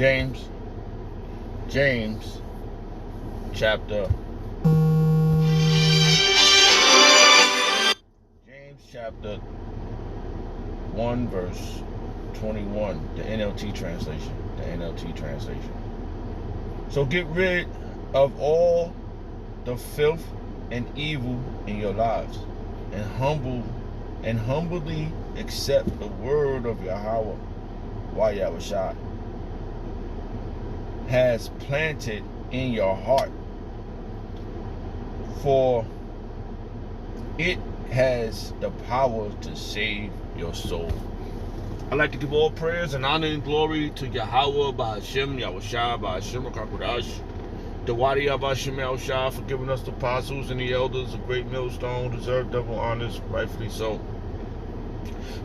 James chapter James chapter 1 verse 21, the NLT translation. So get rid of all the filth and evil in your lives, and humbly accept the word of Yahweh, while Yahushua has planted in your heart, for it has the power to save your soul. I'd like to give all prayers and honor and glory to Yahweh, Bahashem, Yahushua, Bahashem, Kakudash, the Wadi of Hashem, Yahushua, for giving us the apostles and the elders, a great millstone, deserved double honors, rightfully so.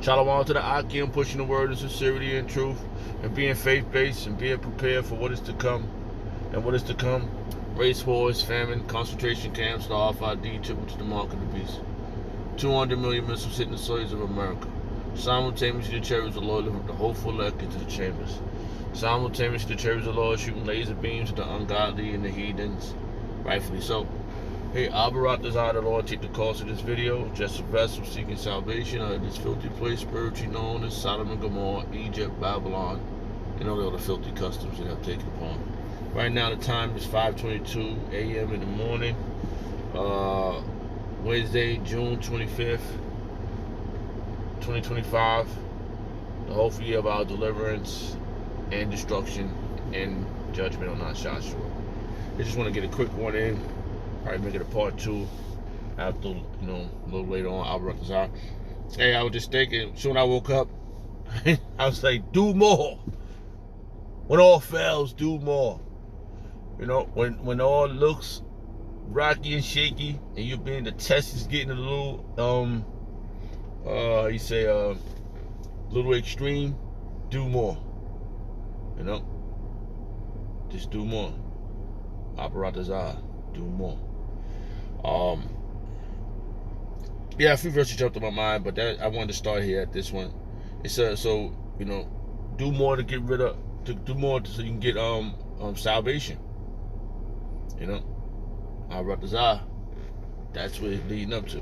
Shalom to the Akim, pushing the word of sincerity and truth, and being faith-based, and being prepared for what is to come. And what is to come? Race wars, famine, concentration camps, the RFID, triple to the mark of the beast. 200 million missiles hitting the soils of America. Simultaneously, the chariots of the Lord lift the hopeful elect into the chambers. Simultaneously, the chariots of the Lord shooting laser beams at the ungodly and the heathens. Rightfully so. Hey, Albarat desire the Lord take the course of this video, just a vessel seeking salvation out of this filthy place spiritually known as Sodom and Gomorrah, Egypt, Babylon, and all the other filthy customs that have taken upon. Right now the time is 5:22 a.m. in the morning, Wednesday, June 25th, 2025, the hopeful year of our deliverance and destruction and judgment on our Joshua. I just want to get a quick one in. Probably make it a part 2 after, a little later on. I'll run this out. Hey, I was just thinking, soon I woke up, I was like, do more. When all fails, do more. When all looks rocky and shaky, and you're being, the test is getting a little, little extreme, do more. Just do more. Aparatazah, do more. Yeah, a few verses jumped in my mind, but I wanted to start here at this one. It says, do more to get rid of, do more so you can get salvation. Aparatazah, that's what it's leading up to.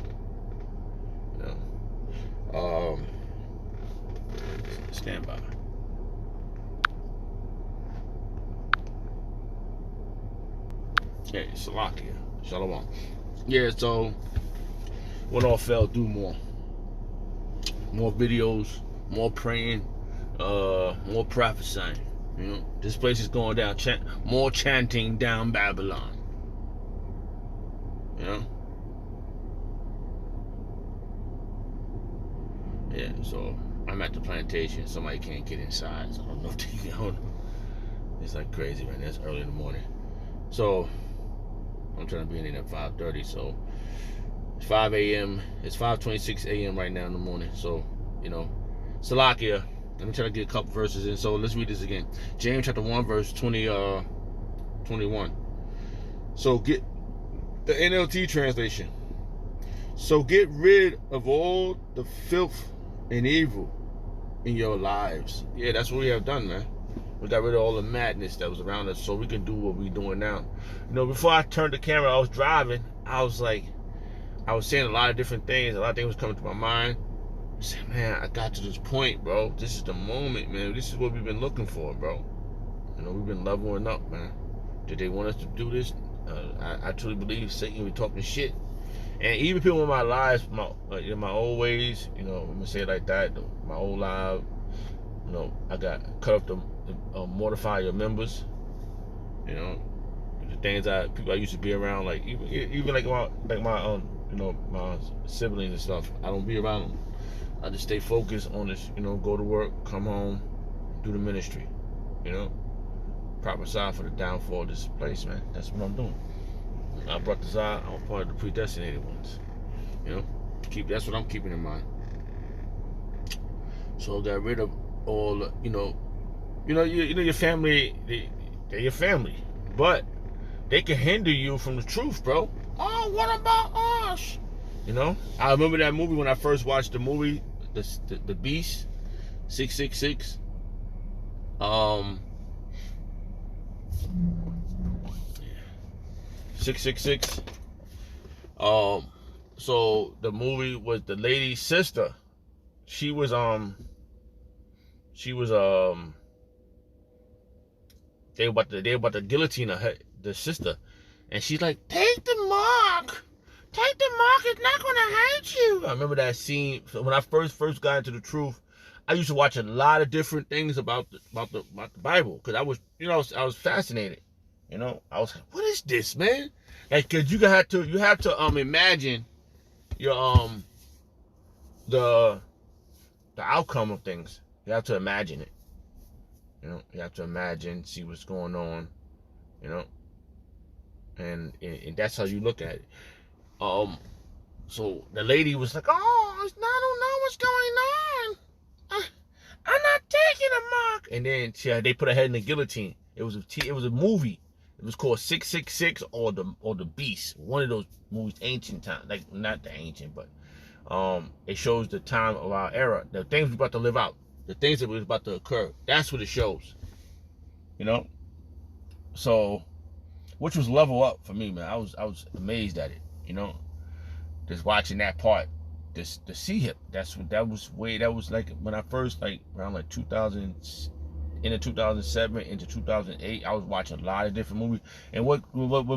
Stand by. Okay, Salakia. Shalom. Yeah, so when all fell, do more. More videos, more praying, more prophesying. This place is going down. More chanting down Babylon. Yeah, so I'm at the plantation. Somebody can't get inside, so I don't know if they can. It's like crazy, man. It's early in the morning. So I'm trying to be in there at 5:30, so it's 5 a.m. It's 5:26 a.m. right now in the morning. So, Salakia. Let me try to get a couple verses in. So let's read this again. James chapter 1, verse 21. So get the NLT translation. So get rid of all the filth and evil in your lives. Yeah, that's what we have done, man. We got rid of all the madness that was around us so we can do what we're doing now. Before I turned the camera, I was driving. I was saying a lot of different things. A lot of things was coming to my mind. I said, man, I got to this point, bro. This is the moment, man. This is what we've been looking for, bro. We've been leveling up, man. Did they want us to do this? I truly believe Satan was talking shit. And even people in my lives, my old ways, I'm gonna say it like that, my old life, I got cut up to mortify your members. The things people I used to be around, like even like my my siblings and stuff. I don't be around them. I just stay focused on this. Go to work, come home, do the ministry. Prophesy for the downfall of this place, man. That's what I'm doing. I brought this out. I'm part of the predestinated ones. That's what I'm keeping in mind. So I got rid of all, your family. They're your family, but they can hinder you from the truth, bro. Oh, what about us? I remember that movie when I first watched the movie, the Beast, 666. 666. So the movie was the lady's sister. She was they were about to guillotine her, the sister, and she's like, take the mark. Take the mark, it's not gonna hurt you. I remember that scene. So when I first got into the truth, I used to watch a lot of different things about the Bible, because I was, I was fascinated. I was like, what is this, man? Like, cause you have to imagine your the outcome of things. You have to imagine it. You have to imagine, see what's going on. And that's how you look at it. So the lady was like, oh, I don't know what's going on. I'm not taking a mark. And then they put her head in the guillotine. It was a movie. It was called 666 or the Beast. One of those movies, ancient time, like not the ancient, but it shows the time of our era, the things we're about to live out, the things that was about to occur. That's what it shows. So, which was level up for me, man. I was amazed at it. Just watching that part, the sea hip. That was like when I first, like around like 2000, into 2007 into 2008. I was watching a lot of different movies, and what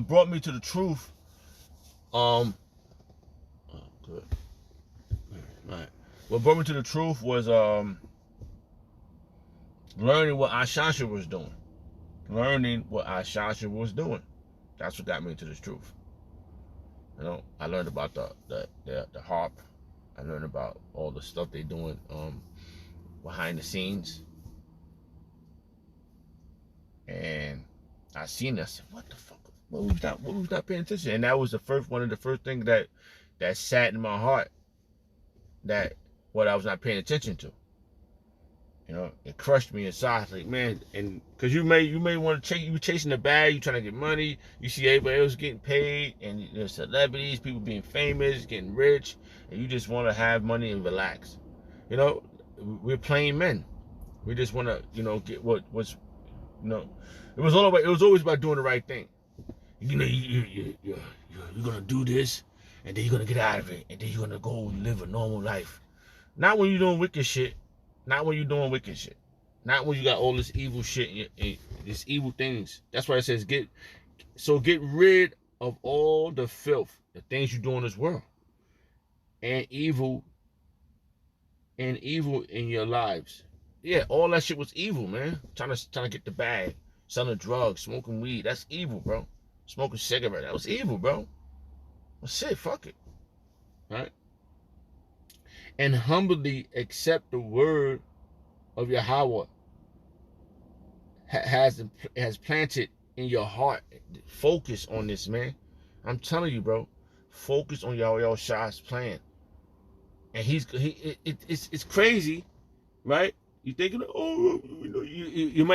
brought me to the truth, good. Right. What brought me to the truth was learning what Ashasha was doing. That's what got me into this truth. I learned about the harp. I learned about all the stuff they doing behind the scenes. And I seen this. What the fuck? What was not paying attention? And that was one of the first things that sat in my heart. That what I was not paying attention to. It crushed me inside. Like, man, and because you may want to you chasing the bag, you trying to get money, you see everybody else getting paid, and there's celebrities, people being famous, getting rich, and you just want to have money and relax. We're plain men. We just want to, get what's, it was always about doing the right thing. You're gonna do this, and then you're gonna get out of it, and then you're gonna go live a normal life. Not when you're doing wicked shit. Not when you're doing wicked shit. Not when you got all this evil shit and these evil things. That's why it says get rid of all the filth, the things you do in this world, and evil in your lives. Yeah, all that shit was evil, man. Trying to get the bag, selling drugs, smoking weed. That's evil, bro. Smoking cigarette. That was evil, bro. That's it. Fuck it. Right? And humbly accept the word of Yahweh has planted in your heart. Focus on this, man. I'm telling you, bro. Focus on Yahweh Shah's plan. And it's crazy, right? You thinking, oh,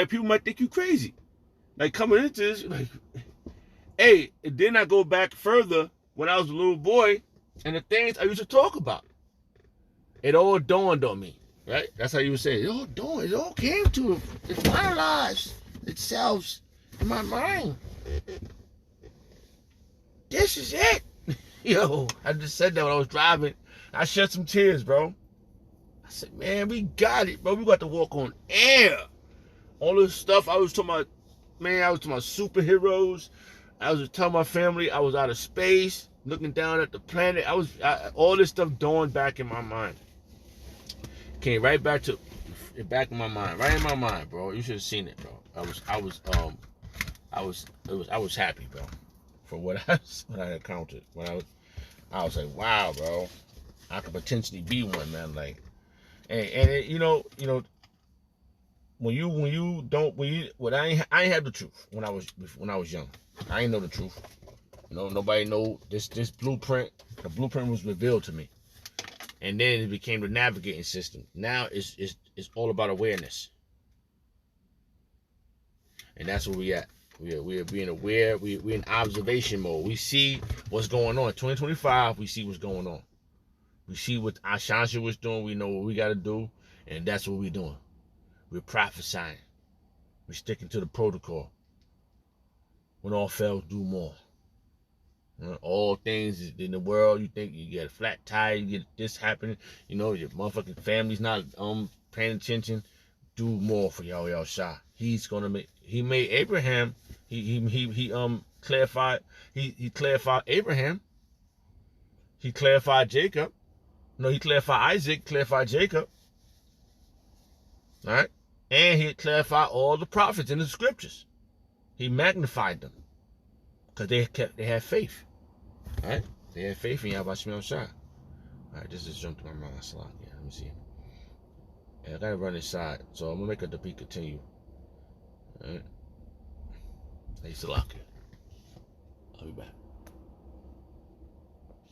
people might think you crazy. Like coming into this, like, hey, then I go back further when I was a little boy and the things I used to talk about. It all dawned on me, right? That's how you would say it. It all came to it finalized itself in my mind. This is it. Yo, I just said that when I was driving. I shed some tears, bro. I said, man, we got it, bro. We got to walk on air. All this stuff I was talking about, man, I was talking about superheroes. I was telling my family I was out of space, looking down at the planet. All this stuff dawned back in my mind. Came right back in my mind, right in my mind, bro. You should have seen it, bro. I was happy, bro, for what I encountered. I was like, wow, bro, I could potentially be one, man. Like, and it, I ain't had the truth when I was young. I ain't know the truth. Nobody know this blueprint. The blueprint was revealed to me. And then it became the navigating system. Now it's all about awareness. And that's where we at. We're being aware. We're in observation mode. We see what's going on. 2025, we see what's going on. We see what Ashasha was doing. We know what we got to do. And that's what we're doing. We're prophesying. We're sticking to the protocol. When all fails, do more. All things in the world, you think you get a flat tire, you get this happening, your motherfucking family's not paying attention. Do more for Yahweh Shah. He's gonna make. He made Abraham. He clarified. He clarified Abraham. He clarified Jacob. No, he clarified Isaac. Clarified Jacob. All right, and he clarified all the prophets in the scriptures. He magnified them because they had faith. All right, they had faith in Yahweh Shah. All right, this just jumped to my mind. Yeah, let me see. Yeah, I gotta run inside, so I'm gonna make a debate continue. All right, hey, Salaki. I'll be back.